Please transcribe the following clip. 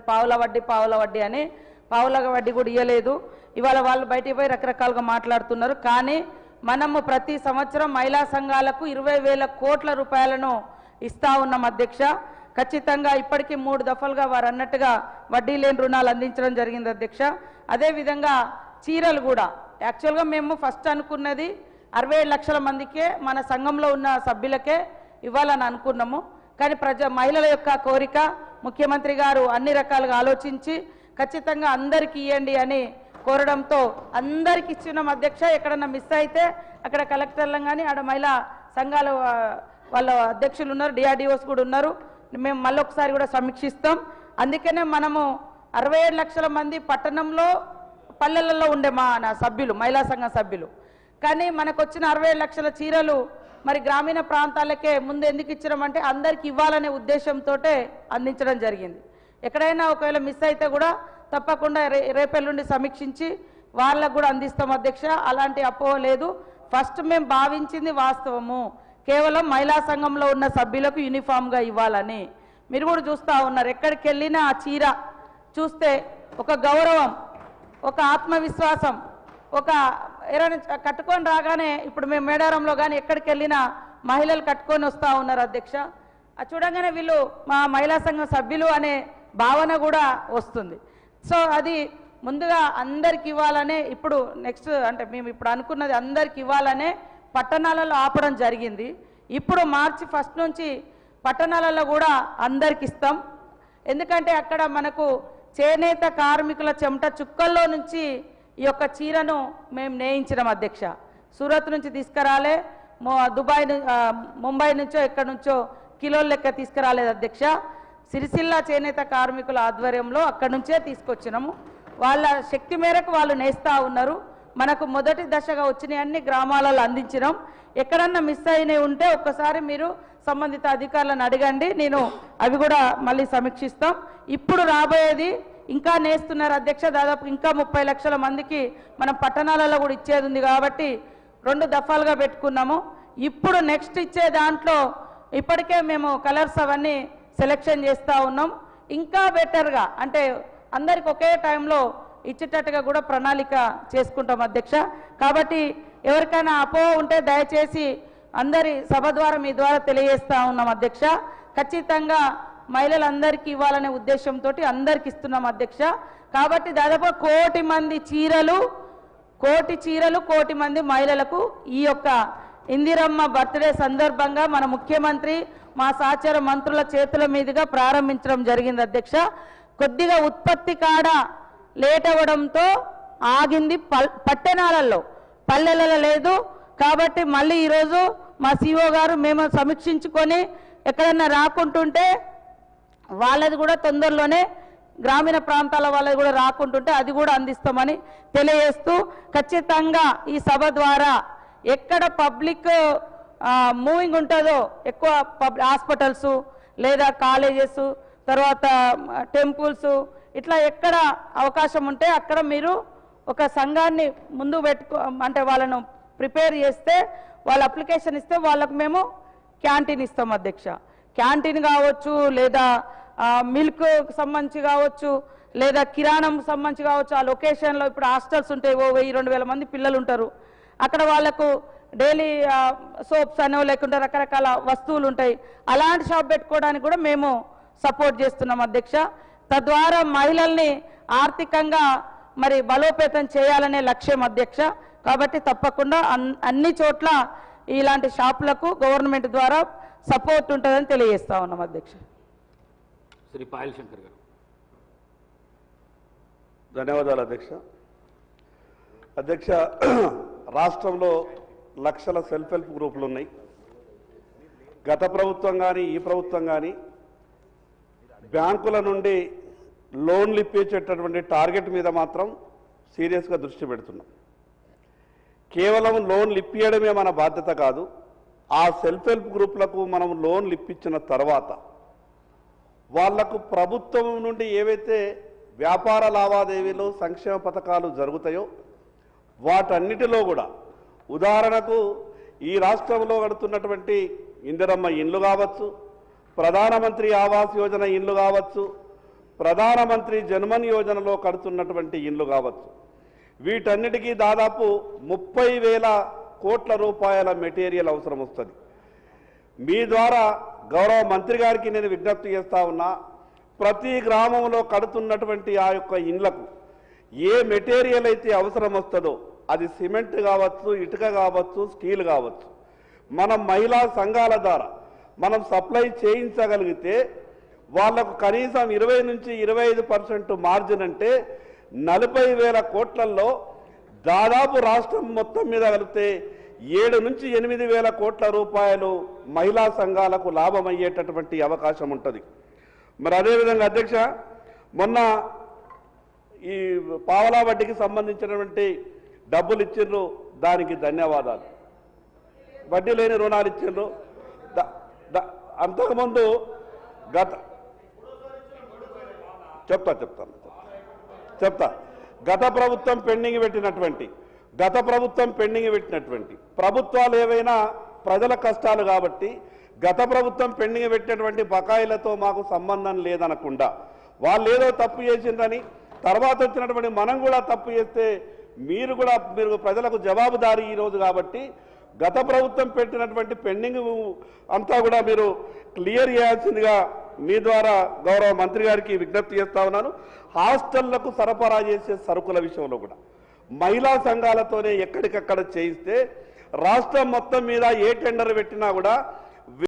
పావుల వడ్డీ అని పావుల వడ్డీ కూడా ఇయ్యలేదు. ఇవాళ వాళ్ళు బయటికి పోయి రకరకాలుగా మాట్లాడుతున్నారు. కానీ మనము ప్రతి సంవత్సరం మహిళా సంఘాలకు 20,000 కోట్ల రూపాయలను ఇస్తా ఉన్నాం అధ్యక్ష. ఖచ్చితంగా ఇప్పటికీ 3 దఫలుగా వారు అన్నట్టుగా వడ్డీ లేని రుణాలు అందించడం జరిగింది అధ్యక్ష. అదేవిధంగా చీరలు కూడా యాక్చువల్గా మేము ఫస్ట్ అనుకున్నది 67 లక్షల మందికే మన సంఘంలో ఉన్న సభ్యులకే ఇవ్వాలని అనుకున్నాము. కానీ మహిళల యొక్క కోరిక ముఖ్యమంత్రి గారు అన్ని రకాలుగా ఆలోచించి ఖచ్చితంగా అందరికీ ఇవ్వండి అని కోరడంతో అందరికి ఇచ్చినాం అధ్యక్ష. ఎక్కడన్నా మిస్ అయితే అక్కడ కలెక్టర్లను కానీ ఆడ మహిళా సంఘాల వాళ్ళ అధ్యక్షులు ఉన్నారు, డిఆర్డిఓస్ కూడా ఉన్నారు. మేము మళ్ళీ ఒకసారి కూడా సమీక్షిస్తాం. అందుకనే మనము 67 లక్షల మంది పట్టణంలో పల్లెలలో ఉండే నా సభ్యులు మహిళా సంఘ సభ్యులు. కానీ మనకు వచ్చిన 67 లక్షల చీరలు మరి గ్రామీణ ప్రాంతాలకే ముందు ఎందుకు ఇచ్చడమంటే అందరికి ఇవ్వాలనే ఉద్దేశంతో అందించడం జరిగింది. ఎక్కడైనా ఒకవేళ మిస్ అయితే కూడా తప్పకుండా రేపెల్లుండి సమీక్షించి వాళ్ళకు కూడా అందిస్తాం అధ్యక్ష. అలాంటి అపోహ లేదు. ఫస్ట్ మేము భావించింది వాస్తవము, కేవలం మహిళా సంఘంలో ఉన్న సభ్యులకు యూనిఫామ్గా ఇవ్వాలని. మీరు కూడా చూస్తూ ఉన్నారు, ఎక్కడికి వెళ్ళినా ఆ చీర చూస్తే ఒక గౌరవం, ఒక ఆత్మవిశ్వాసం, ఒక ఎవరైనా కట్టుకొని రాగానే ఇప్పుడు మేము మేడారంలో కానీ ఎక్కడికి వెళ్ళినా మహిళలు కట్టుకొని వస్తూ ఉన్నారు అధ్యక్ష. అది చూడగానే వీళ్ళు మా మహిళా సంఘం సభ్యులు అనే భావన కూడా వస్తుంది. సో అది ముందుగా అందరికి ఇవ్వాలనే ఇప్పుడు నెక్స్ట్ అంటే మేము ఇప్పుడు అనుకున్నది అందరికి ఇవ్వాలనే పట్టణాలలో ఆపడం జరిగింది. ఇప్పుడు మార్చి 1 నుంచి పట్టణాలలో కూడా అందరికి ఇస్తాం. ఎందుకంటే అక్కడ మనకు చేనేత కార్మికుల చెమట చుక్కల్లో నుంచి ఈ యొక్క చీరను మేము నేయించడం అధ్యక్ష. సూరత్ నుంచి తీసుకురాలే, దుబాయ్ ముంబై నుంచో ఎక్కడి నుంచో కిలోల లెక్క తీసుకురాలేదు అధ్యక్ష. సిరిసిల్ల చేనేత కార్మికుల ఆధ్వర్యంలో అక్కడి నుంచే తీసుకొచ్చినాము. వాళ్ళ శక్తి మేరకు వాళ్ళు నేస్తూ ఉన్నారు. మనకు మొదటి దశగా వచ్చిన అన్ని గ్రామాలలో అందించినాం. ఎక్కడన్నా మిస్ అయినవి ఉంటే ఒక్కసారి మీరు సంబంధిత అధికారులను అడగండి, నేను అవి కూడా మళ్ళీ సమీక్షిస్తాం. ఇప్పుడు రాబోయేది ఇంకా నేస్తున్నారు అధ్యక్ష. దాదాపు ఇంకా 30 లక్షల మందికి మనం పట్టణాలలో కూడా ఇచ్చేది ఉంది కాబట్టి 2 దఫాలుగా పెట్టుకున్నాము. ఇప్పుడు నెక్స్ట్ ఇచ్చే దాంట్లో ఇప్పటికే మేము కలర్స్ అవన్నీ సెలెక్షన్ చేస్తూ ఉన్నాం. ఇంకా బెటర్గా అంటే అందరికి ఒకే టైంలో ఇచ్చేటట్టుగా కూడా ప్రణాళిక చేసుకుంటాం అధ్యక్ష. కాబట్టి ఎవరికైనా అపోహ ఉంటే దయచేసి అందరి సభ ద్వారా మీ ద్వారా తెలియజేస్తూ ఉన్నాం అధ్యక్ష. ఖచ్చితంగా మహిళలందరికీ ఇవ్వాలనే ఉద్దేశంతో అందరికి ఇస్తున్నాం అధ్యక్ష. కాబట్టి దాదాపు 1 కోటి మంది చీరలు, 1 కోటి మంది మహిళలకు ఈ యొక్క ఇందిరమ్మ బర్త్డే సందర్భంగా మన ముఖ్యమంత్రి మా సహచర మంత్రుల చేతుల మీదుగా ప్రారంభించడం జరిగింది అధ్యక్ష. కొద్దిగా ఉత్పత్తి కాడ లేట్ అవ్వడంతో ఆగింది, పట్టణాలలో పల్లెలలో లేదు. కాబట్టి మళ్ళీ ఈరోజు మా సిఓ గారు మేము సమీక్షించుకొని ఎక్కడన్నా రాకుంటుంటే వాళ్ళది కూడా తొందరలోనే గ్రామీణ ప్రాంతాల వాళ్ళది కూడా రాకుంటుంటే అది కూడా అందిస్తామని తెలియజేస్తూ ఖచ్చితంగా ఈ సభ ద్వారా ఎక్కడ పబ్లిక్ మూవింగ్ ఉంటుందో ఎక్కువ హాస్పిటల్స్ లేదా కాలేజెస్ తర్వాత టెంపుల్స్ ఇట్లా ఎక్కడ అవకాశం ఉంటే అక్కడ మీరు ఒక సంఘాన్ని ముందు అంటే వాళ్ళను ప్రిపేర్ చేస్తే వాళ్ళ అప్లికేషన్ ఇస్తే వాళ్ళకు మేము క్యాంటీన్ ఇస్తాం అధ్యక్ష. క్యాంటీన్ కావచ్చు, లేదా మిల్క్ సంబంధించి కావచ్చు, లేదా కిరాణం సంబంధించి కావచ్చు. ఆ లొకేషన్లో ఇప్పుడు హాస్టల్స్ ఉంటాయి, 1000-2000 మంది పిల్లలు ఉంటారు. అక్కడ వాళ్ళకు డైలీ సోప్స్ అనో లేకుంటే రకరకాల వస్తువులు ఉంటాయి. అలాంటి షాప్ పెట్టుకోవడానికి కూడా మేము సపోర్ట్ చేస్తున్నాం అధ్యక్ష. తద్వారా మహిళల్ని ఆర్థికంగా మరి బలోపేతం చేయాలనే లక్ష్యం అధ్యక్ష. కాబట్టి తప్పకుండా అన్ని చోట్ల ఇలాంటి షాపులకు గవర్నమెంట్ ద్వారా సపోర్ట్ ఉంటుందని తెలియజేస్తా ఉన్నాం అధ్యక్ష. శ్రీ పాయల్ శంకర్ గారు. ధన్యవాదాలు అధ్యక్ష. అధ్యక్ష, రాష్ట్రంలో లక్షల సెల్ఫ్ హెల్ప్ గ్రూపులు ఉన్నాయి. గత ప్రభుత్వం కానీ ఈ ప్రభుత్వం కానీ బ్యాంకుల నుండి లోన్లు ఇప్పించేటటువంటి టార్గెట్ మీద మాత్రం సీరియస్గా దృష్టి పెడుతున్నాం. కేవలం లోన్లు ఇప్పించడమే మన బాధ్యత కాదు. ఆ సెల్ఫ్ హెల్ప్ గ్రూపులకు మనం లోన్లు ఇప్పించిన తర్వాత వాళ్లకు ప్రభుత్వం నుండి ఏవైతే వ్యాపార లావాదేవీలు సంక్షేమ పథకాలు జరుగుతాయో వాటన్నిటిలో కూడా ఉదాహరణకు ఈ రాష్ట్రంలో కడుతున్నటువంటి ఇందిరమ్మ ఇండ్లు కావచ్చు, ప్రధానమంత్రి ఆవాస్ యోజన ఇండ్లు కావచ్చు, ప్రధానమంత్రి జన్మన్ యోజనలో కడుతున్నటువంటి ఇండ్లు కావచ్చు, వీటన్నిటికీ దాదాపు 30,000 కోట్ల రూపాయల మెటీరియల్ అవసరం వస్తుంది. మీ ద్వారా గౌరవ మంత్రి గారికి నేను విజ్ఞప్తి చేస్తా ఉన్నా, ప్రతి గ్రామంలో కడుతున్నటువంటి ఆ యొక్క ఇండ్లకు ఏ మెటీరియల్ అయితే అవసరం వస్తుందో, అది సిమెంట్ కావచ్చు, ఇటుక కావచ్చు, స్టీల్ కావచ్చు, మనం మహిళా సంఘాల ద్వారా మనం సప్లై చేయించగలిగితే వాళ్లకు కనీసం 20 నుంచి 25% మార్జిన్ అంటే 40,000 కోట్లలో దాదాపు రాష్ట్రం మొత్తం మీద కలిపితే 7 నుంచి 8,000 కోట్ల రూపాయలు మహిళా సంఘాలకు లాభం అయ్యేటటువంటి అవకాశం ఉంటుంది. మరి అదేవిధంగా అధ్యక్ష, మొన్న ఈ పావలా వడ్డీకి సంబంధించినటువంటి డబ్బులు ఇచ్చిండ్రు, దానికి ధన్యవాదాలు. వడ్డీ లేని రుణాలు ఇచ్చిండ్రు. అంతకుముందు గత ప్రభుత్వం పెండింగ్ పెట్టినటువంటి ప్రభుత్వాలు ఏవైనా ప్రజల కష్టాలు కాబట్టి గత ప్రభుత్వం పెండింగ్ పెట్టినటువంటి బకాయిలతో మాకు సంబంధం లేదనకుండా, వాళ్ళు ఏదో తప్పు చేసిందని తర్వాత వచ్చినటువంటి మనం కూడా తప్పు చేస్తే మీరు ప్రజలకు జవాబుదారీ ఈరోజు కాబట్టి గత ప్రభుత్వం పెట్టినటువంటి పెండింగ్ అంతా కూడా మీరు క్లియర్ చేయాల్సిందిగా మీ ద్వారా గౌరవ మంత్రి గారికి విజ్ఞప్తి చేస్తా ఉన్నాను. హాస్టళ్లకు సరఫరా చేసే సరుకుల విషయంలో కూడా మహిళా సంఘాలతోనే ఎక్కడికక్కడ చేయిస్తే రాష్ట్రం మొత్తం మీద ఏ టెండర్ పెట్టినా కూడా